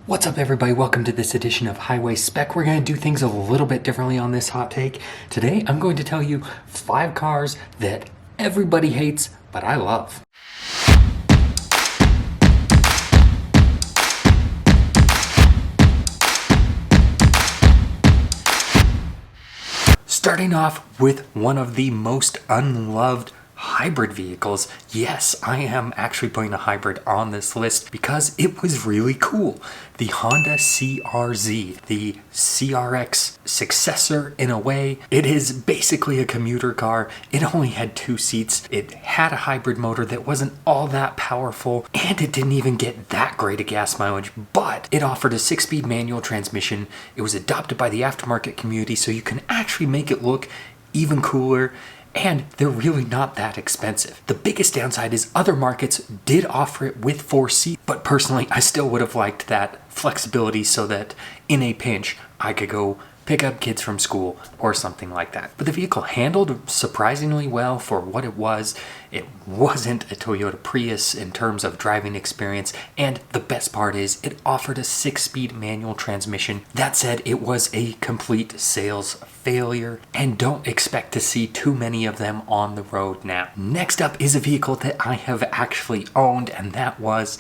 What's up everybody, welcome to this edition of Highway Spec. We're going to do things a little bit differently on this hot take. Today I'm going to tell you 5 cars that everybody hates, but I love. Starting off with one of the most unloved hybrid vehicles. Yes, I am actually putting a hybrid on this list because it was really cool. The Honda CR-Z, the CRX successor in a way. It is basically a commuter car. It only had 2 seats. It had a hybrid motor that wasn't all that powerful, and it didn't even get that great a gas mileage, but it offered a 6-speed manual transmission. It was adopted by the aftermarket community, so you can actually make it look even cooler. And they're really not that expensive. The biggest downside is other markets did offer it with 4 seats, but personally, I still would have liked that flexibility so that in a pinch, I could go pick up kids from school or something like that. But the vehicle handled surprisingly well for what it was. It wasn't a Toyota Prius in terms of driving experience, and the best part is it offered a 6-speed manual transmission. That said, it was a complete sales failure, and don't expect to see too many of them on the road now. Next up is a vehicle that I have actually owned, and that was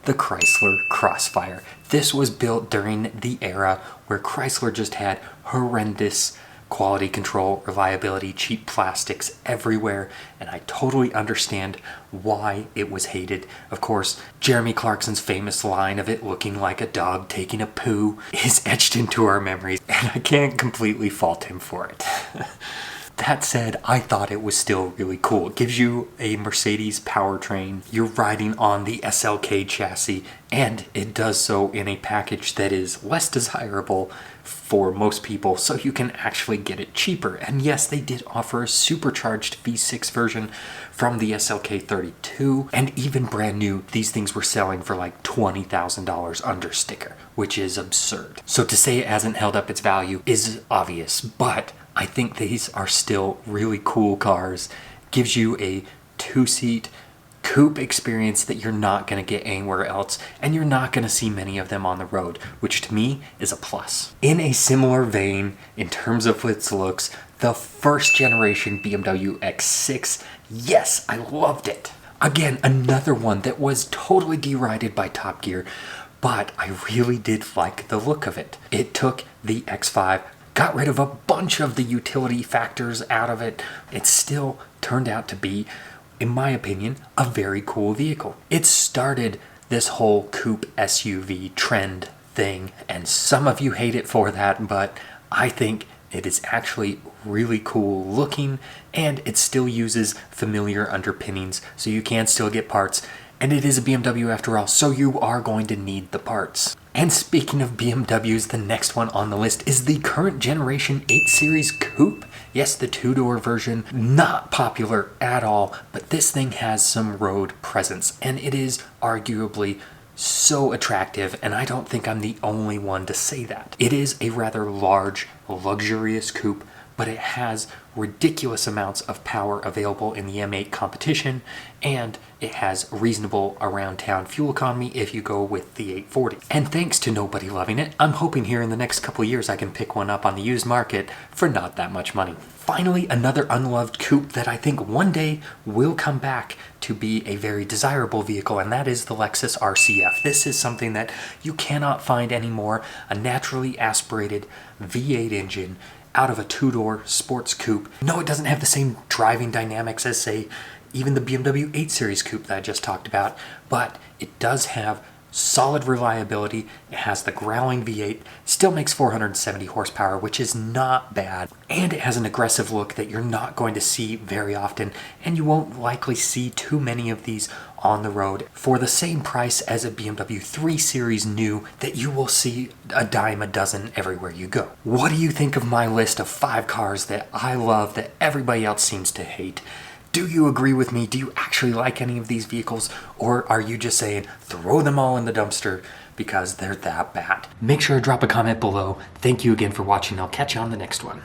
the Chrysler Crossfire. This was built during the era where Chrysler just had horrendous quality control, reliability, cheap plastics everywhere, and I totally understand why it was hated. Of course, Jeremy Clarkson's famous line of it looking like a dog taking a poo is etched into our memories, and I can't completely fault him for it. That said, I thought it was still really cool. It gives you a Mercedes powertrain. You're riding on the SLK chassis, and it does so in a package that is less desirable for most people, so you can actually get it cheaper. And yes, they did offer a supercharged V6 version from the SLK 32, and even brand new, these things were selling for like $20,000 under sticker, which is absurd. So to say it hasn't held up its value is obvious, but I think these are still really cool cars. Gives you a 2-seat coupe experience that you're not going to get anywhere else, and you're not going to see many of them on the road, which to me is a plus. In a similar vein, in terms of its looks, the first generation BMW X6, yes, I loved it. Again, another one that was totally derided by Top Gear, but I really did like the look of it. It took the X5, got rid of a bunch of the utility factors out of it. It still turned out to be, in my opinion, a very cool vehicle. It started this whole coupe SUV trend thing, and some of you hate it for that, but I think it is actually really cool looking, and it still uses familiar underpinnings, so you can still get parts. And it is a BMW after all, so you are going to need the parts. And speaking of BMWs, the next one on the list is the current generation 8 Series Coupe. Yes, the 2-door version, not popular at all, but this thing has some road presence, and it is arguably so attractive, and I don't think I'm the only one to say that. It is a rather large, luxurious coupe, but it has ridiculous amounts of power available in the M8 competition, and it has reasonable around-town fuel economy if you go with the 840. And thanks to nobody loving it, I'm hoping here in the next couple years I can pick one up on the used market for not that much money. Finally, another unloved coupe that I think one day will come back to be a very desirable vehicle, and that is the Lexus RCF. This is something that you cannot find anymore, a naturally aspirated V8 engine out of a 2-door sports coupe. No, it doesn't have the same driving dynamics as, say, even the BMW 8 Series coupe that I just talked about, but it does have solid reliability. It has the growling V8, still makes 470 horsepower, which is not bad, and it has an aggressive look that you're not going to see very often, and you won't likely see too many of these on the road for the same price as a BMW 3 Series new that you will see a dime a dozen everywhere you go. What do you think of my list of 5 cars that I love that everybody else seems to hate? Do you agree with me? Do you actually like any of these vehicles? Or are you just saying, throw them all in the dumpster because they're that bad? Make sure to drop a comment below. Thank you again for watching. I'll catch you on the next one.